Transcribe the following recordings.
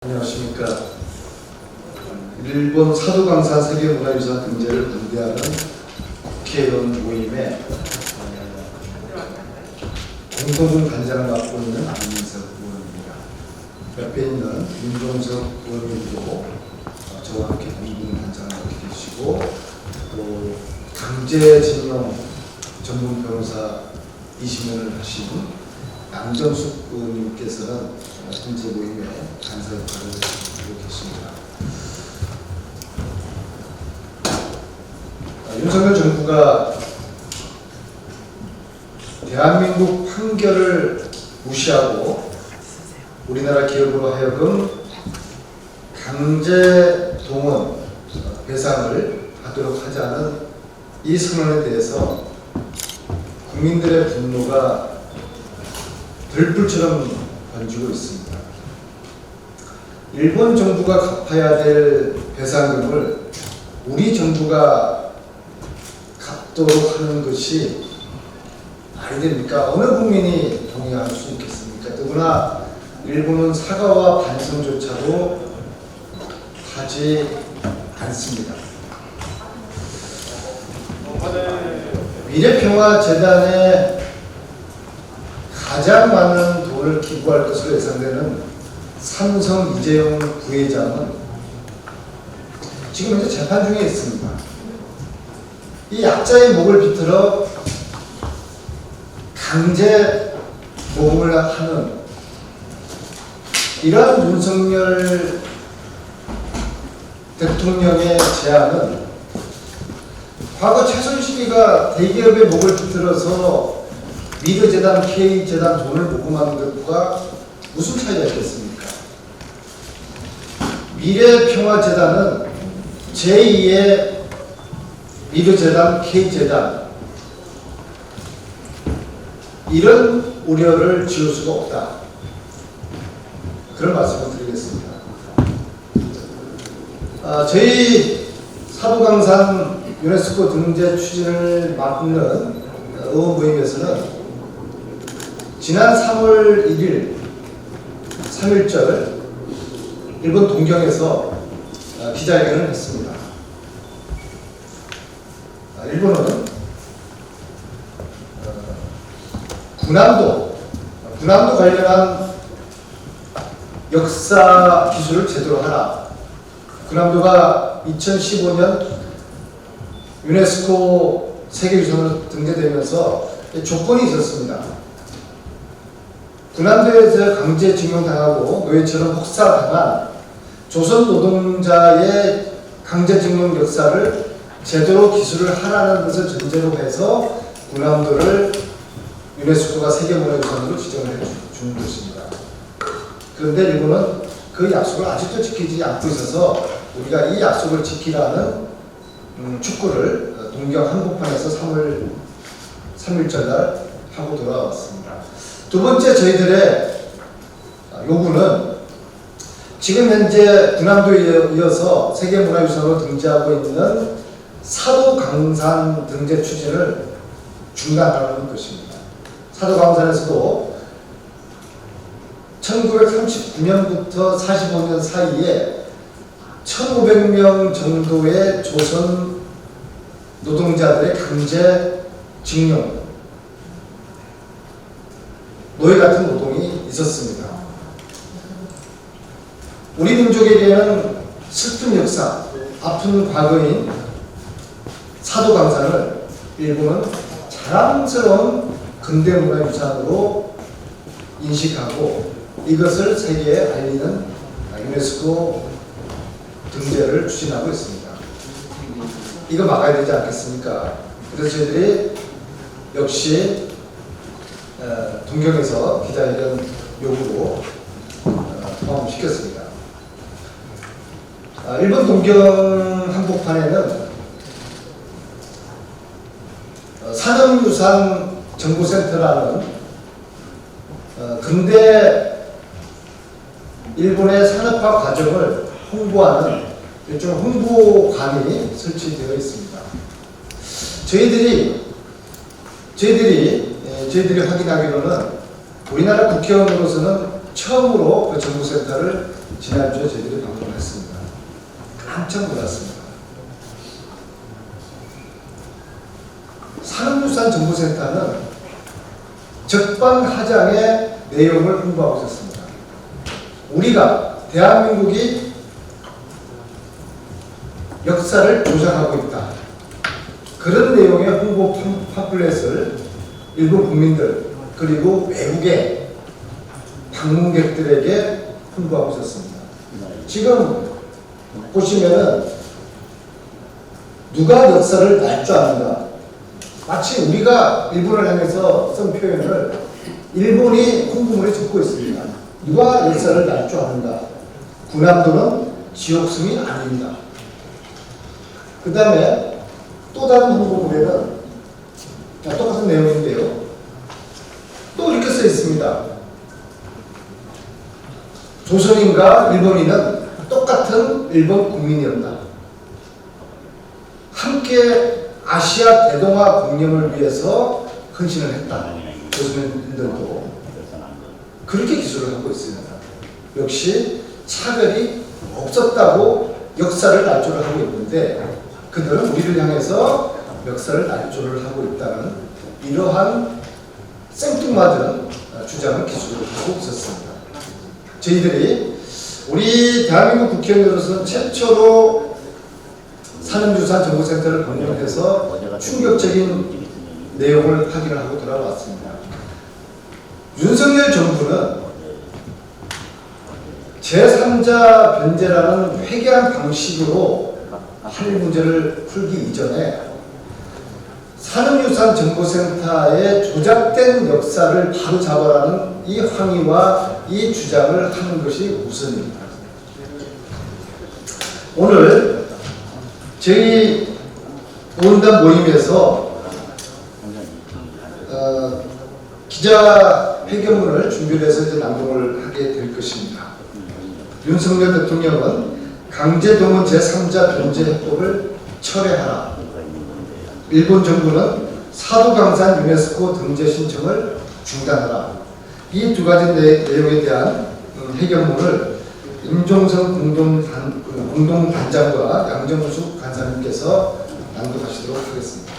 안녕하십니까. 일본 사도강산 세계문화유산 등재를 반대하는 국회의원 모임에 공동군 단장을 맡고 있는 안민석 의원입니다. 옆에 있는 윤종석 의원님도 저와 함께 공동군 단장을 맡게 계시고, 또 강제징용 전문 변호사 20년을 하신 양정숙 의원님께서는 현재 모임에 간사 역할을 하고 계십니다. 윤석열 정부가 대한민국 판결을 무시하고 우리나라 기업으로 하여금 강제 동원 배상을 하도록 하자는 이 선언에 대해서 국민들의 분노가 들불처럼 번지고 있습니다. 일본 정부가 갚아야 될 배상금을 우리 정부가 갚도록 하는 것이 말이 됩니까? 어느 국민이 동의할 수 있겠습니까? 더구나 일본은 사과와 반성조차도 하지 않습니다. 미래평화재단에 가장 많은 돈을 기부할 것으로 예상되는 삼성 이재용 부회장은 지금 현재 재판 중에 있습니다. 이 약자의 목을 비틀어 강제 모금을 하는 이러한 윤석열 대통령의 제안은 과거 최순실이가 대기업의 목을 비틀어서 미르재단, K재단 돈을 모금하는 것과 무슨 차이가 있겠습니까? 미래평화재단은 제2의 미르재단, K재단 이런 우려를 지울 수가 없다. 그런 말씀을 드리겠습니다. 저희 사도강산 유네스코 등재 추진을 맡는 의원 모임에서는 지난 3월 1일 3.1절 일본 동경에서 기자회견을 했습니다. 일본은 군함도 관련한 역사 기술을 제대로 하라. 군함도가 2015년 유네스코 세계유산으로 등재되면서 조건이 있었습니다. 군함도에서 강제징용당하고 노예처럼 혹사당한 조선 노동자의 강제징용 역사를 제대로 기술을 하라는 것을 전제로 해서 군함도를 유네스코가 세계문화유산으로 지정을 해준 것입니다. 그런데 일본은 그 약속을 아직도 지키지 않고 있어서 우리가 이 약속을 지키라는 촉구를 동경 한복판에서 3월 3일절 날 하고 돌아왔습니다. 두 번째 저희들의 요구는 지금 현재 군함도에 이어서 세계문화유산으로 등재하고 있는 사도강산 등재 추진을 중단하는 것입니다. 사도강산에서도 1939년부터 45년 사이에 1,500명 정도의 조선 노동자들의 강제 징용, 노예 같은 노동이 있었습니다. 우리 민족에게는 슬픈 역사, 아픈 과거인 사도강산을 일본은 자랑스러운 근대문화유산으로 인식하고 이것을 세계에 알리는 유네스코 등재를 추진하고 있습니다. 이거 막아야 되지 않겠습니까? 그래서 저희들이 역시 동경에서 기자회견 요구로 포함시켰습니다. 일본 동경 한복판에는 산업유산 정보센터라는 근대 일본의 산업화 과정을 홍보하는 일종의 홍보관이 설치되어 있습니다. 저희들이 확인하기로는 우리나라 국회의원으로서는 처음으로 그 정보센터를 지난주에 저희들이 방문했습니다. 깜짝 놀랐습니다. 산업유산 정보센터는 적반하장의 내용을 홍보하고 있었습니다. 우리가 대한민국이 역사를 조작하고 있다. 그런 내용의 홍보 팜플렛을 일본 국민들 그리고 외국의 방문객들에게 홍보하고 있었습니다. 지금 보시면은 누가 역사를 날 줄 아는가? 마치 우리가 일본을 향해서 쓴 표현을 일본이 홍보물에 적고 있습니다. 누가 역사를 날 줄 아는가? 군함도는 지옥승이 아닙니다. 그 다음에 또 다른 홍보물에는 똑같은 내용인데요. 또 이렇게 써 있습니다. 조선인과 일본인은 똑같은 일본 국민이었다. 함께 아시아 대동아 공영을 위해서 헌신을 했다. 조선인들도 그렇게 기술을 하고 있습니다. 역시 차별이 없었다고 역사를 날조를 하고 있는데 그들은 우리를 향해서 역사를 날조를 하고 있다는 이러한 생뚱맞은 주장을 기술을 하고 있었습니다. 저희들이 우리 대한민국 국회의원으로서는 최초로 산업유산 정보센터를 방문해서 충격적인 내용을 확인을 하고 돌아왔습니다. 윤석열 정부는 제3자 변제라는 회개한 방식으로 한일 문제를 풀기 이전에 산업유산 정보센터의 조작된 역사를 바로잡아라는 이 항의와 이 주장을 하는 것이 우선입니다. 오늘 저희 의원단 모임에서 기자회견문을 준비를 해서 이제 낭독을 하게 될 것입니다. 윤석열 대통령은 강제동원 제3자 변제해법을 철회하라. 일본 정부는 사도강산 유네스코 등재 신청을 중단하라. 이 두 가지 내용에 대한 회견문을 임종성 공동단장과 양정숙 간사님께서 낭독하시도록 하겠습니다.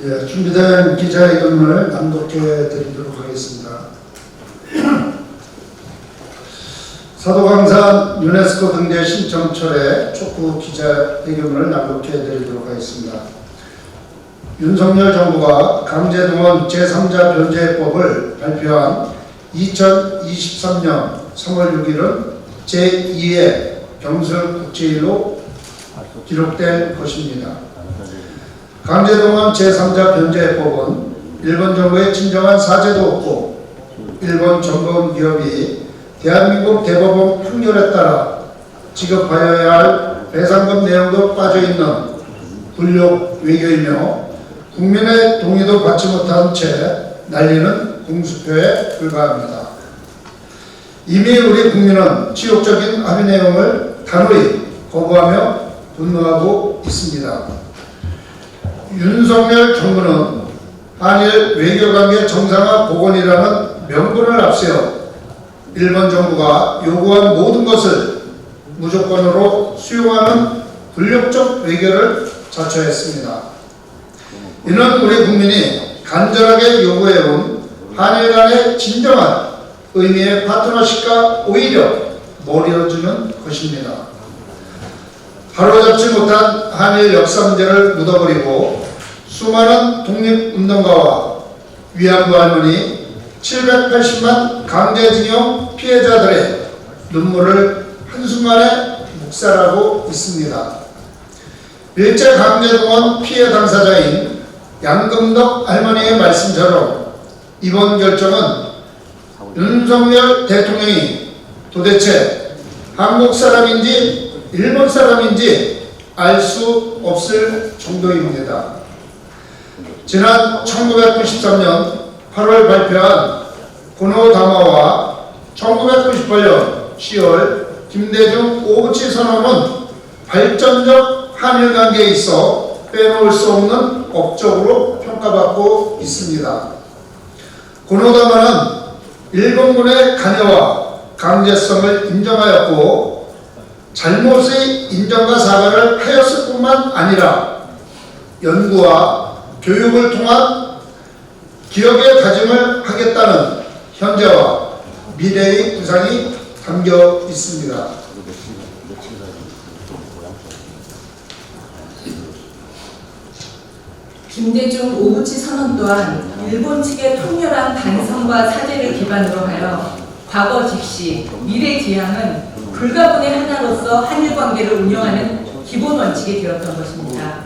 예, 준비된 기자회견문을 낭독해 드리도록 하겠습니다. 사도강산 유네스코 등재 신청 철회 촉구 기자회견문을 낭독해 드리도록 하겠습니다. 윤석열 정부가 강제동원 제3자 변제법을 발표한 2023년 3월 6일은 제2회 경술국제일로 기록된 것입니다. 강제동원 제3자 변제법은 일본 정부의 진정한 사죄도 없고 일본 정보원 기업이 대한민국 대법원 판결에 따라 지급하여야 할 배상금 내용도 빠져있는 불력 외교이며 국민의 동의도 받지 못한 채 날리는 공수표에 불과합니다. 이미 우리 국민은 치욕적인 합의 내용을 단호히 거부하며 분노하고 있습니다. 윤석열 정부는 한일 외교관계 정상화 복원이라는 명분을 앞세워 일본 정부가 요구한 모든 것을 무조건으로 수용하는 불력적 외교를 자처했습니다. 이는 우리 국민이 간절하게 요구해온 한일 간의 진정한 의미의 파트너십과 오히려 멀어지는 것입니다. 바로잡지 못한 한일 역사 문제를 묻어버리고 수많은 독립운동가와 위안부 할머니 780만 강제징용 피해자들의 눈물을 한순간에 묵살하고 있습니다. 일제 강제동원 피해 당사자인 양금덕 할머니의 말씀처럼 이번 결정은 윤석열 대통령이 도대체 한국 사람인지 일본 사람인지 알 수 없을 정도입니다. 지난 1993년 8월 발표한 고노다마와 1998년 10월 김대중 오부치 선언은 발전적 한일 관계에 있어 빼놓을 수 없는 업적으로 평가받고 있습니다. 고노다마는 일본군의 관여와 강제성을 인정하였고 잘못의 인정과 사과를 하였을 뿐만 아니라 연구와 교육을 통한 기억의 다짐을 하겠다는 현재와 미래의 구상이 담겨 있습니다. 김대중 오부치 선언 또한 일본 측의 통렬한 반성과 사죄를 기반으로 하여 과거 직시, 미래 지향은 불가분의 하나로서 한일 관계를 운영하는 기본 원칙이 되었던 것입니다.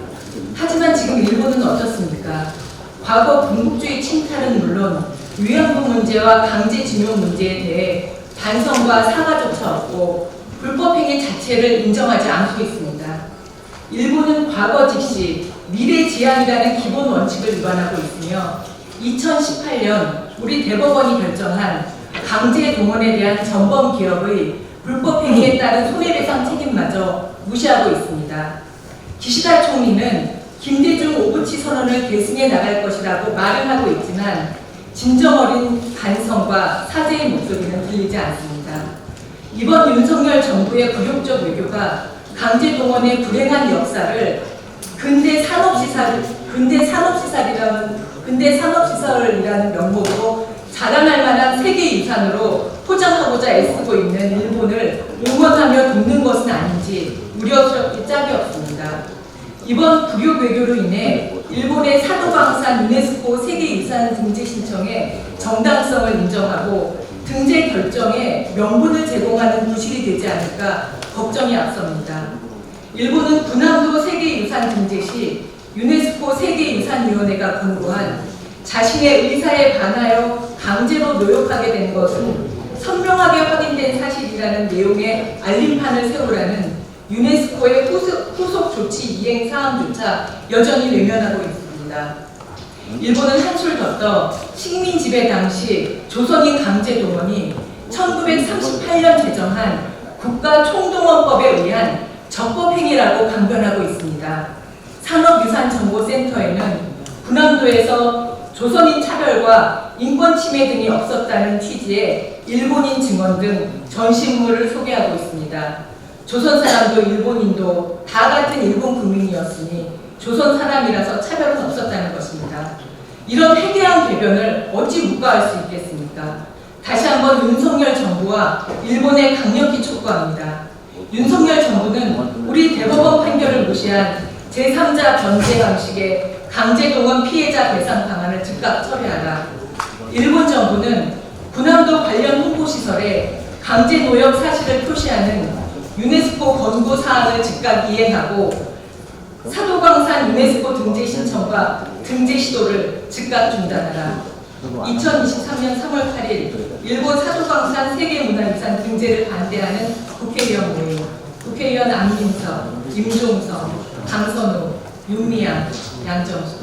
하지만 지금 일본은 어떻습니까? 과거 군국주의 침탈은 물론 위안부 문제와 강제징용 문제에 대해 반성과 사과조차 없고 불법행위 자체를 인정하지 않고 있습니다. 일본은 과거 직시, 미래 지향이라는 기본 원칙을 위반하고 있으며 2018년 우리 대법원이 결정한 강제 동원에 대한 전범 기업의 불법행위에 따른 손해배상 책임마저 무시하고 있습니다. 기시다 총리는 김대중 오부치 선언을 계승해 나갈 것이라고 말은 하고 있지만 진정 어린 반성과 사죄의 목소리는 들리지 않습니다. 이번 윤석열 정부의 굴욕적 외교가 강제 동원의 불행한 역사를 근대 산업시설이라는 명목으로 자랑할 만한 세계유산으로 포장하고자 애쓰고 있는 일본을 응원하며 돕는 것은 아닌지 우려스럽기 짝이 없습니다. 이번 굴욕 외교로 인해 일본의 사도광산 유네스코 세계유산 등재 신청에 정당성을 인정하고 등재 결정에 명분을 제공하는 부실이 되지 않을까 걱정이 앞섭니다. 일본은 군함도 세계유산 등재 시 유네스코 세계유산위원회가 권고한 자신의 의사에 반하여 강제로 노역하게 된 것은 선명하게 확인된 사실이라는 내용의 알림판을 세우라는 유네스코의 후속 조치 이행 사항조차 여전히 외면하고 있습니다. 일본은 한술 더 떠 식민 지배 당시 조선인 강제 동원이 1938년 제정한 국가총동원법에 의한 적법행위라고 강변하고 있습니다. 산업유산정보센터에는 군함도에서 조선인 차별과 인권 침해 등이 없었다는 취지의 일본인 증언 등 전시물을 소개하고 있습니다. 조선 사람도 일본인도 다 같은 일본 국민이었으니 조선 사람이라서 차별은 없었다는 것입니다. 이런 회개한 궤변을 어찌 묵과할 수 있겠습니까? 다시 한번 윤석열 정부와 일본에 강력히 촉구합니다. 윤석열 정부는 우리 대법원 판결을 무시한 제3자 변제 방식의 강제동원 피해자 배상 방안을 즉각 처리하라. 일본 정부는 군함도 관련 홍보시설에 강제노역 사실을 표시하는 유네스코 권고 사항을 즉각 이행하고 사도광산 유네스코 등재 신청과 등재 시도를 즉각 중단하라. 2023년 3월 8일 일본 사도광산 세계문화유산 등재를 반대하는 국회의원 모임, 국회의원 안민석, 임종석, 강선우, 윤미향, 양정수.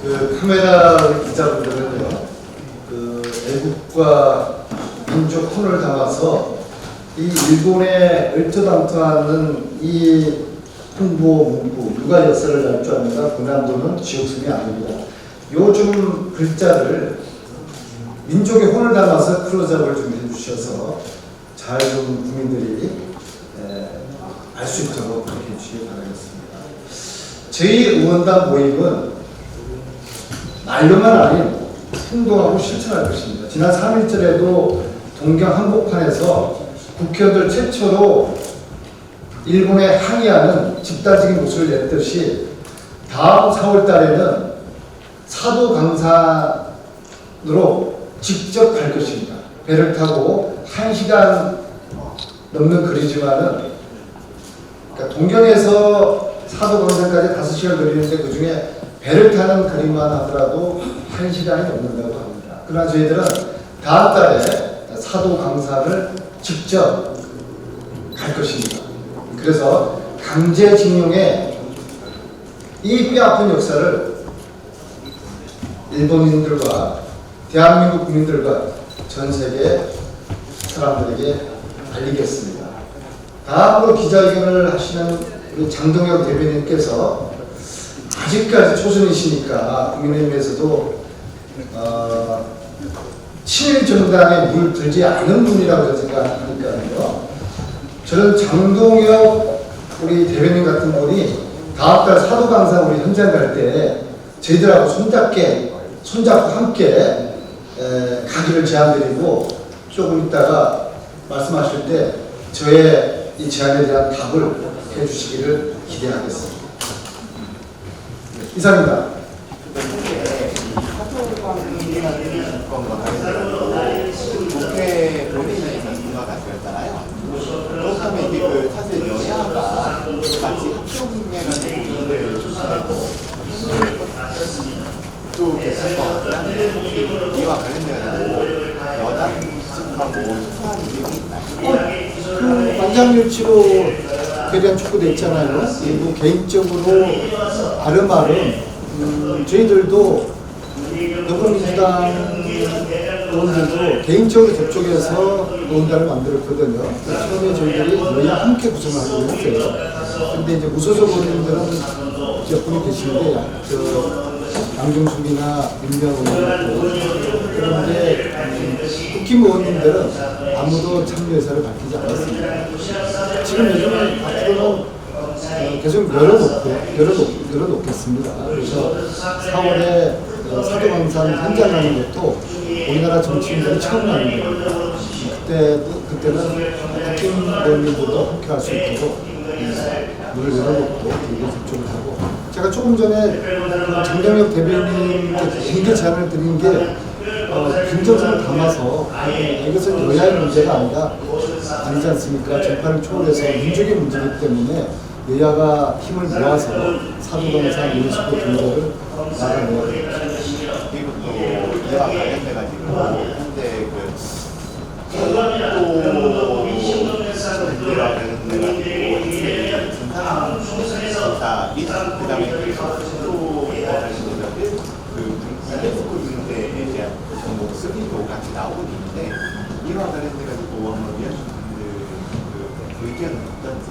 그 카메라 기자분들은요, 애국과 민족 혼을 담아서 이 일본에 얼토당토하는 이 홍보 문구 누가 역사를 날 줄 압니까? 군함도는 지옥순이 아닙니다. 요즘 글자를 민족의 혼을 담아서 클로즈업을 좀 해주셔서 잘 좀 국민들이 알 수 있도록 그렇게 해주시기 바라겠습니다. 저희 의원단 모임은 말로만 아닌 행동하고 실천할 것입니다. 지난 3일절에도 동경 한복판에서 국회의원들 최초로 일본에 항의하는 집단적인 목소리를 냈듯이 다음 4월 달에는 사도 강산으로 직접 갈 것입니다. 배를 타고 1시간 넘는 거리지만은 그러니까 동경에서 사도 강산까지 5시간 걸리는데 그 중에 배를 타는 거리만 하더라도 1시간이 넘는다고 합니다. 그러나 저희들은 다음 달에 사도 강산을 직접 갈 것입니다. 그래서 강제징용의 이 뼈아픈 역사를 일본인들과 대한민국 국민들과 전 세계 사람들에게 알리겠습니다. 다음으로 기자회견을 하시는 우리 장동혁 대변인께서 아직까지 초선이시니까 국민의힘에서도 친일 정당에 물들지 않은 분이라고 생각하니까요. 저는 장동혁 우리 대변인 같은 분이 다음 달 사도강산 우리 현장 갈 때 저희들하고 손잡고 함께 가기를 제안드리고 조금 있다가 말씀하실 때 저의 이 제안에 대한 답을 해주시기를 기대하겠습니다. 이상입니다. 국회 본회의에서 인가가 되었잖아요. 그렇다면 이제 그 사실 여야가 마치 합동인명을 부분을 조심하고 또 계신 것 같아요. 이와 관련돼가지고 여당 측하고 소소한 이유가 있나요? 그 만장일치로 대련 촉구돼 있잖아요. 그리고 개인적으로 아름아름 저희들도 더불어민주당 의원들도 개인적으로 접촉해서 의원단을 만들었거든요. 처음에 저희들이 여야 함께 구성을 하려고 했어요. 근데 이제 무소속 의원님들은 몇 분이 계시는데, 양정숙이나 민명 의원님도 그런데 국힘 의원님들은 아무도 참여 의사를 밝히지 않았습니다. 지금 요즘은 앞으로는 계속 열어놓겠습니다. 그래서 4월에 사도강산 현장 가는 것도 우리나라 정치인들이 처음 가는 겁니다. 그때는 국힘 의원님들도 함께 할 수 있도록 문을 열어놓고 이게 접촉을 하고, 제가 조금 전에 장동혁 대변인께 개인의 제안을 드린 게 긍정성을 담아서 이것은 여야의 문제가 아니지 않습니까? 정파를 초월해서 민족의 문제이기 때문에 여야가 힘을 모아서 사도강산 유네스코 등재를 나가내야 됩니다. 그리고 또 이와 관련돼가지고 현재 그 철도 문제와 관련돼가지고 진상 조사 및 그다음에 그 철도와 관련돼서 그 유네스코 문제에 대한 정보 쓰기도 같이 나오고 있는데 이와 관련돼가지고 한번 위원님들 그 의견은 어떤지.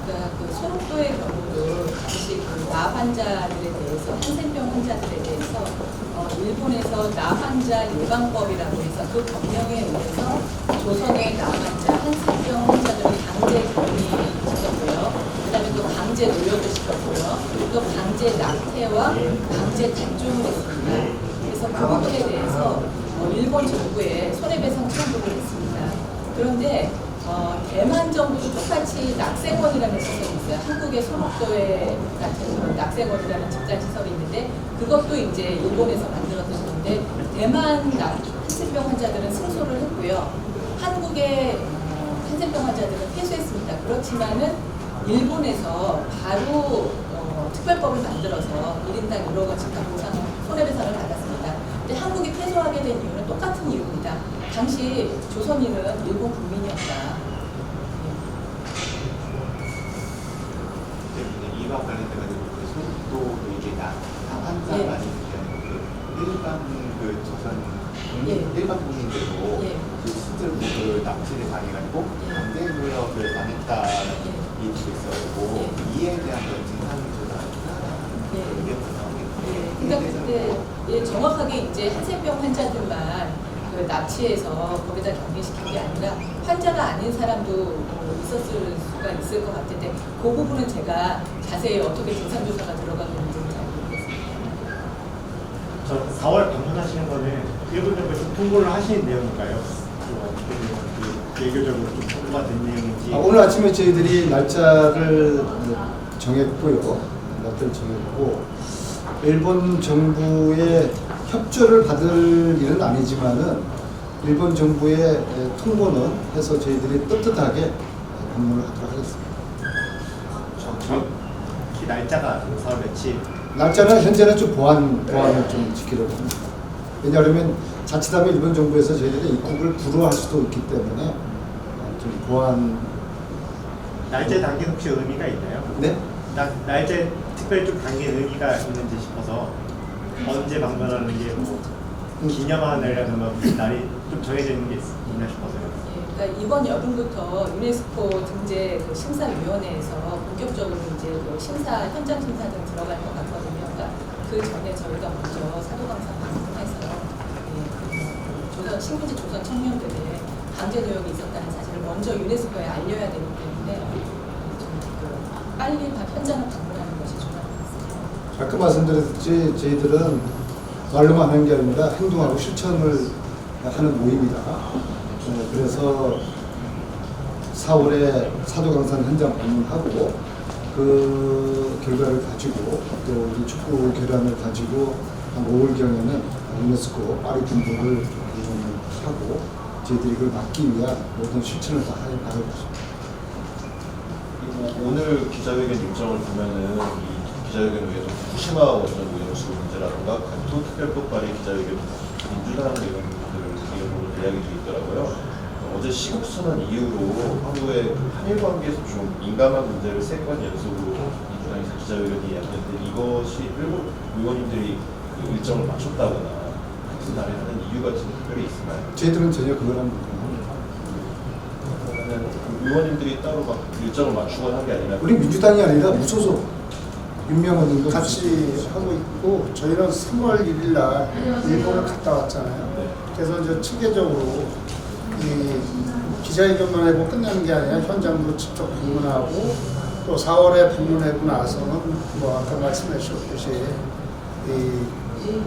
그 소록도의 경우도 당시 그 나 환자들에 대해서 한센병 환자들에 대해서 일본에서 나 환자 예방법이라고 해서 그 법령에 의해서 조선의 나 환자 한센병 환자들을 강제 격리시켰고요. 그다음에 또 강제 노역을 시켰고요. 또 강제 낙태와 강제 단종을 했습니다. 그래서 그 부분에 대해서 일본 정부에 손해배상 청구를 했습니다. 그런데 대만 정부도 똑같이 낙생원이라는 시설이 있어요. 한국의 소록도에 같은 낙생원이라는 집단시설이 있는데 그것도 이제 일본에서 만들었던 건데 대만 한센병 환자들은 승소를 했고요. 한국의 한센병 환자들은 패소했습니다. 그렇지만은 일본에서 바로 특별법을 만들어서 1인당 1억 원씩 다 보상 손해배상을 받았습니다. 근데 한국이 패소하게 된 이유는 똑같은 이유입니다. 당시 조선인은 일본 국민이었다. 이와 관련돼가지고 그 소득도 이게 환자가 아닌 그 일반 그 조선 일반 국민들도 그 실제로 그 납치를 당해가지고 강제 노역을 당했다는 얘기도 있었고 이에 대한 그 진상조사나 의견도 나오겠고. 그러니까 그때 정확하게 이제 한센병 환자들만 그 납치해서 거기다 격리시킨 게 아니라 환자가 아닌 사람도 있었을 수가 있을 것 같은데 그 부분은 제가 자세히 어떻게 진상조사가 들어가고 있는지는 잘 모르겠습니다. 저 4월 방문하시는 거는 일본 정부에서 통보를 하신 내용인가요? 그 예교적으로 좀 통보가 된 내용인지. 오늘 아침에 저희들이 날짜를 정했고요. 날짜를 정했고 일본 정부의 협조를 받을 일은 아니지만은 일본 정부의 통보는 해서 저희들이 떳떳하게 방문을 하도록 하겠습니다. 정확히 날짜가 4월 며칠? 날짜는 현재는 좀 보안을 좀 지키려고 합니다. 왜냐하면 자칫하면 일본 정부에서 저희들이 입국을 불허할 수도 있기 때문에 좀 보안. 날짜 당긴 혹시 의미가 있나요? 네? 날짜에 특별히 좀 당긴 의미가 있는지 싶어서 언제 방문하는 게 뭐 기념하는 날이라든가 무슨 날이 좀 정해져 있는 게 있나 싶어서요. 그러니까 이번 여름부터 유네스코 등재 그 심사위원회에서 본격적으로 이제 그 심사 현장 심사 등 들어갈 것 같거든요. 그러니까 그 전에 저희가 먼저 사도강산 방문해서 조선 식민지 조선 청년들의 강제 노역이 있었다는 사실을 먼저 유네스코에 알려야 되기 때문에 좀 빨리 현장을 방문하는 것이 중요한 것 같습니다. 아까 말씀드렸듯이 저희들은 말로만 하는 게 아니라 행동하고 실천을 하는 모임이다. 그래서 4월에 사도강산 현장 방문하고 그 결과를 가지고 또 우리 축구 결연을 가지고 한 5월경에는 유네스코 파리 군부를 하고 저희들이 그걸 막기 위한 모든 실천을 다 하고 있습니다. 오늘 기자회견 일정을 보면은 이 기자회견 외에도 후쿠시마 원전 오염수 문제라든가 간토 특별법 발의 기자회견 민주당 의원들을 이름으로 대약이 돼 있더라고요. 어제 시국선언 이후로 하루에 한일 관계에서 좀 민감한 문제를 3건 연속으로 민주당에서 기자회견이 이야기했는데 이것이 일본 의원님들이 그 일정을 맞췄다거나 같은 날에 하는 이유 같은 특별히 있나요? 저희들은 전혀 그거랑 무관합니다. 그러면 의원님들이 따로 막 일정을 맞추거나 한 게 아니라 우리 민주당이 아니라 무소속 윤명원 님도 같이 하고 있고 저희는 3월 1일 날 일본을 갔다 왔잖아요. 네. 그래서 이제 체계적으로 이 기자회견만 하고 끝나는 게 아니라 현장으로 직접 방문하고 또 4월에 방문하고 나서는 뭐 아까 말씀해 주셨듯이 이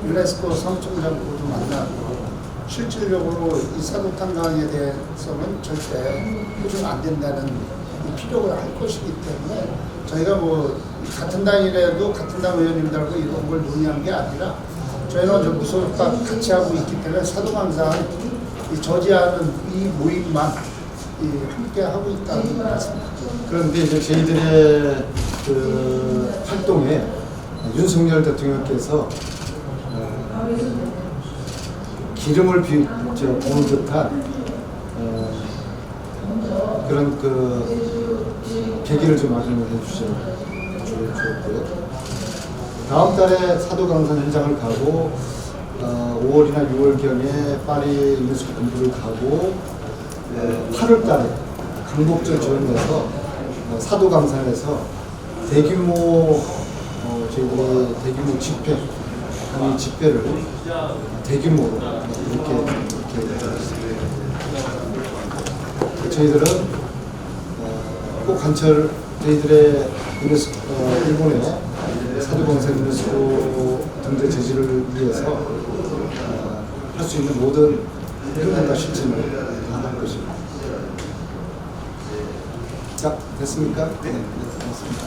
유네스코 사무총장부도 만나고 실질적으로 이 사도탄강에 대해서는 절대 해주면 안 된다는 필요가 할 것이기 때문에 저희가 뭐 같은 당이라도 같은 당 의원님들하고 이런 걸 논의한 게 아니라 저희는 저 무소속과 같이 하고 있기 때문에 사도강산 이 저지하는 이 모임만 함께 하고 있다는 말씀입니다. 그런데 이제 저희들의 그 활동에 윤석열 대통령께서 기름을 부은 듯한 그런 그 계기를 좀 마련해 주셨고요. 다음 달에 사도강산 현장을 가고 5월이나 6월경에 파리 유네스코 본부를 가고 8월 달에 강복절 지원해서 사도강산에서 대규모 저희들의 대규모 집회, 한 집회를 대규모로 이렇게 저희들은 꼭 저희들의 일본의 사도강산 유네스코 등재 제지를 위해서 할 수 있는 모든 행동과 실천을 다 할 것입니다. 자, 됐습니까? 네, 됐습니다.